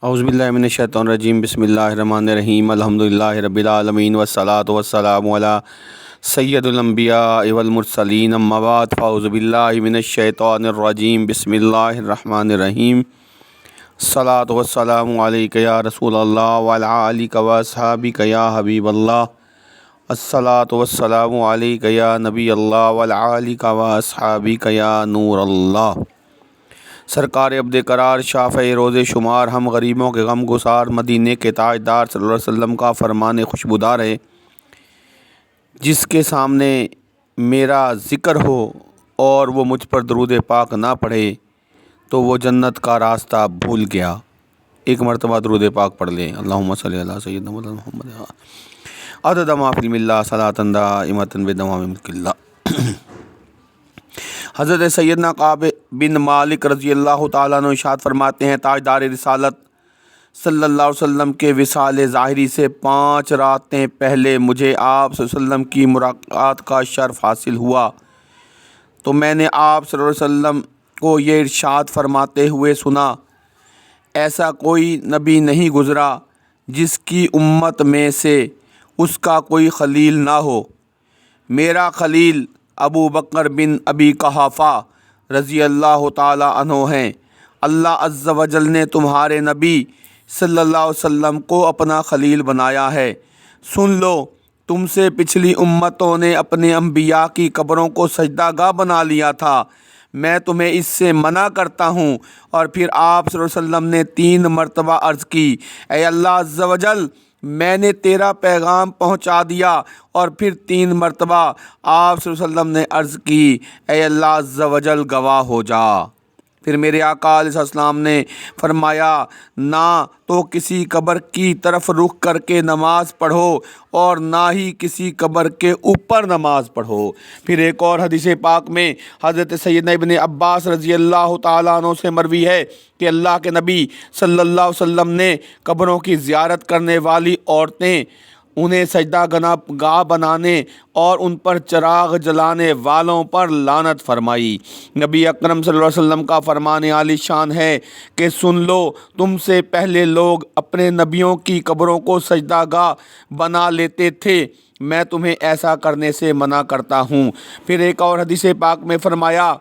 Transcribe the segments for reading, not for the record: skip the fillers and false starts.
औज़ुबिल्लाहि मिनश्शैतानिर्रजीम बिस्मिल्लाहिर्रहमानिर्रहीम अल्हम्दुलिल्लाहि रब्बिल आलमीन वस्सलातु वस्सलामु अला सय्यिदिल अंबिया वल मुरसलीन अम्मा बाद फ़अऊज़ुबिल्लाहि मिनश्शैतानिर्रजीम बिस्मिल्लाहिर्रहमानिर्रहीम सलातु वस्सलामु अलैका या रसूलल्लाह व अला आलिका व अस्हाबिका या हबीबल्लाह अस्सलातु वस्सलामु अलैका या नबी अल्लाह व अला आलिका व अस्हाबिका या नूर अल्लाह। सरकार अब्द करार शाफ़े रोज़े शुमार हम गरीबों के गम गुसार मदीने के ताजदार सल्लल्लाहु अलैहि वसल्लम का फरमान खुशबुदार है, जिसके सामने मेरा ज़िक्र हो और वो मुझ पर दरूद पाक ना पढ़े तो वो जन्नत का रास्ता भूल गया। एक मरतबा दरूद पाक पढ़ लें। अल्लाहुम्मा सल्ली अला सय्यिदिना मुहम्मद अदद मा फिल मिल्ला सलातन दाइमतन बिदवाम मुल्किल्लाह। हज़रत सैयदना काब बिन मालिक रज़ी अल्लाह ताला अन्हु इरशाद फरमाते हैं, ताजदार रिसालत सल्लल्लाहु अलैहि वसल्लम के विसाल ज़ाहिरी से 5 रातें पहले मुझे आप सल्लल्लाहु अलैहि वसल्लम की मुलाकात का शर्फ़ हासिल हुआ, तो मैंने आप सल्लल्लाहु अलैहि वसल्लम को ये इरशाद फरमाते हुए सुना, ऐसा कोई नबी नहीं गुज़रा जिसकी उम्मत में से उसका कोई खलील ना हो। मेरा खलील अबू बकर बिन अबी कहाफ़ा रज़ी अल्लाह ताला अन्हु हैं। अल्लाह अज़्ज़ा वजल ने तुम्हारे नबी सल्लल्लाहु अलैहि वसल्लम को अपना खलील बनाया है। सुन लो, तुमसे पिछली उम्मतों ने अपने अंबिया की कब्रों को सजदागाह बना लिया था। मैं तुम्हें इससे मना करता हूँ। और फिर आप सल्लल्लाहु अलैहि वसल्लम ने 3 मरतबा अर्ज़ की, ऐ अल्लाह अज़्ज़ा वजल, मैंने तेरा पैगाम पहुंचा दिया। और फिर 3 मरतबा आप सल्लल्लाहु अलैहि वसल्लम ने अर्ज़ की, ऐ अल्लाह अज़्ज़ा वजल गवाह हो जा। फिर मेरे आका अलैहिस्सलाम ने फरमाया, ना तो किसी कब्र की तरफ रुख करके नमाज़ पढ़ो और ना ही किसी कब्र के ऊपर नमाज़ पढ़ो। फिर एक और हदीस पाक में हज़रत सैयदना इब्न अब्बास रज़ी अल्लाह ताला अन्हु से मरवी है कि अल्लाह के नबी सल्लल्लाहु अलैहि वसल्लम ने कब्रों की ज़ियारत करने वाली औरतें, उन्हें सजदा गाह बनाने और उन पर चिराग जलाने वालों पर लानत फरमाई। नबी अकरम सल्लल्लाहु अलैहि वसल्लम का फरमान आली शान है कि सुन लो, तुमसे पहले लोग अपने नबियों की कब्रों को सजदा गाह बना लेते थे। मैं तुम्हें ऐसा करने से मना करता हूँ। फिर एक और हदीस पाक में फरमाया,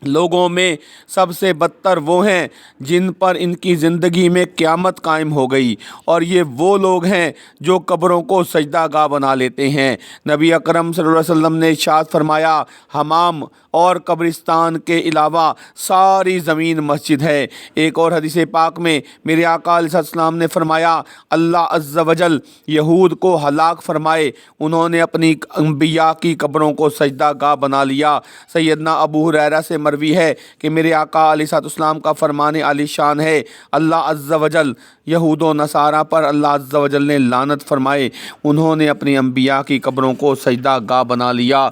लोगों में सबसे बदतर वो हैं जिन पर इनकी ज़िंदगी में क़यामत कायम हो गई, और ये वो लोग हैं जो कब्रों को सजदा गाह बना लेते हैं। नबी अकरम सल्लल्लाहु अलैहि वसल्लम ने इरशाद फरमाया, हमाम और कब्रिस्तान के अलावा सारी ज़मीन मस्जिद है। एक और हदीस पाक में मेरे आका अलैहिस्सलाम ने फरमाया, अल्लाह अज़्ज़ा वजल यहूद को हलाक फरमाए, उन्होंने अपनी अंबिया की कब्रों को सजदा गाह बना लिया। सैयदना अबू हुरैरा से मरवी है कि मेरे आका अलैहिस्सलाम का फरमान आली शान है, अल्लाह अज़्ज़ा वजल यहूद व नसारा पर अल्लाह अज़्ज़ा वजल ने लानत फरमाए, उन्होंने अपनी अंबिया की कब्रों को सजदा गाह बना लिया।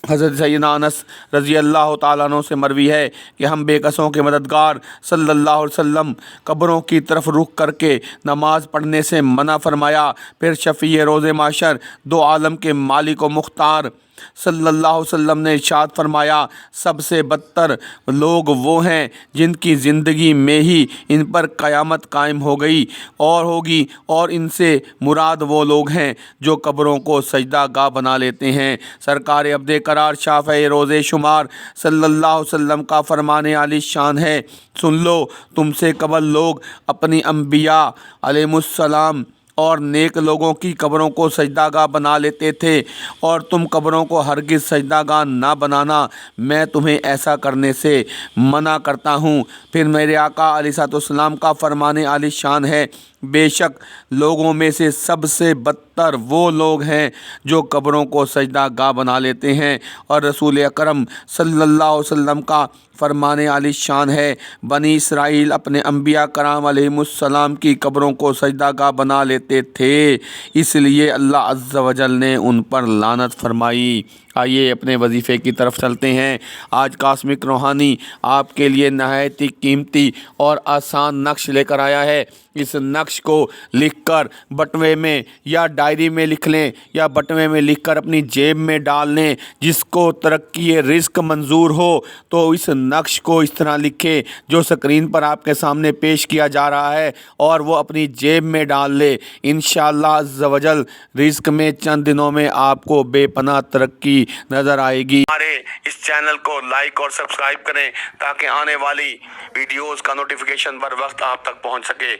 हज़रत सैयदना अनस रज़ी अल्लाह ताला अन्हु से मरवी है कि हम बेकसों के मददगार सल्लल्लाहु अलैहि वसल्लम कब्रों की तरफ रुख करके नमाज़ पढ़ने से मना फरमाया। फिर शफ़ी रोज़े माशर, दो आलम के मालिक व मुख्तार सल्लल्लाहु अलैहि वसल्लम ने इरशाद फरमाया, सबसे बदतर लोग वो हैं जिनकी ज़िंदगी में ही इन पर क़यामत कायम हो गई और होगी, और इनसे मुराद वो लोग हैं जो कब्रों को सजदा गाह बना लेते हैं। सरकार अब्द करार शाफ़े रोज़े शुमार सल्लल्लाहु अलैहि वसल्लम का फरमान आली शान है, सुन लो, तुमसे कबल लोग अपनी अंबिया अलैहिमुस्सलाम और नेक लोगों की कब्रों को सजदागाह बना लेते थे, और तुम कब्रों को हरगिज़ सजदागाह ना बनाना। मैं तुम्हें ऐसा करने से मना करता हूँ। फिर मेरे आका अलैहिस्सलाम का फरमान आली शान है, बेशक लोगों में से सबसे बदतर वो लोग हैं जो कब्रों को सजदा गाह बना लेते हैं। और रसूल अकरम सल्लल्लाहु अलैहि वसल्लम का फरमान आली शान है, बनी इसराइल अपने अंबिया कराम अलैहिमुस्सलाम की कब्रों को सजदा गाह बना लेते थे, इसलिए अल्लाह अज़्ज़ा वजल ने उन पर लानत फरमाई। آئیے اپنے وظیفے کی طرف چلتے ہیں۔ آج کاسمک روحانی آپ کے لیے نہایت ہی قیمتی اور آسان نقش لے کر آیا ہے۔ اس نقش کو لکھ کر بٹوے میں یا ڈائری میں لکھ لیں یا بٹوے میں لکھ کر اپنی جیب میں ڈال لیں۔ جس کو ترقی رزق منظور ہو تو اس نقش کو اس طرح لکھے جو اسکرین پر آپ کے سامنے پیش کیا جا رہا ہے اور وہ اپنی جیب میں ڈال لے۔ انشاءاللہ عز و جل رزق میں چند دنوں میں آپ کو بے پناہ ترقی نظر آئے گی۔ ہمارے اس چینل کو لائک اور سبسکرائب کریں تاکہ آنے والی ویڈیوز کا نوٹیفیکیشن بر وقت آپ تک پہنچ سکے۔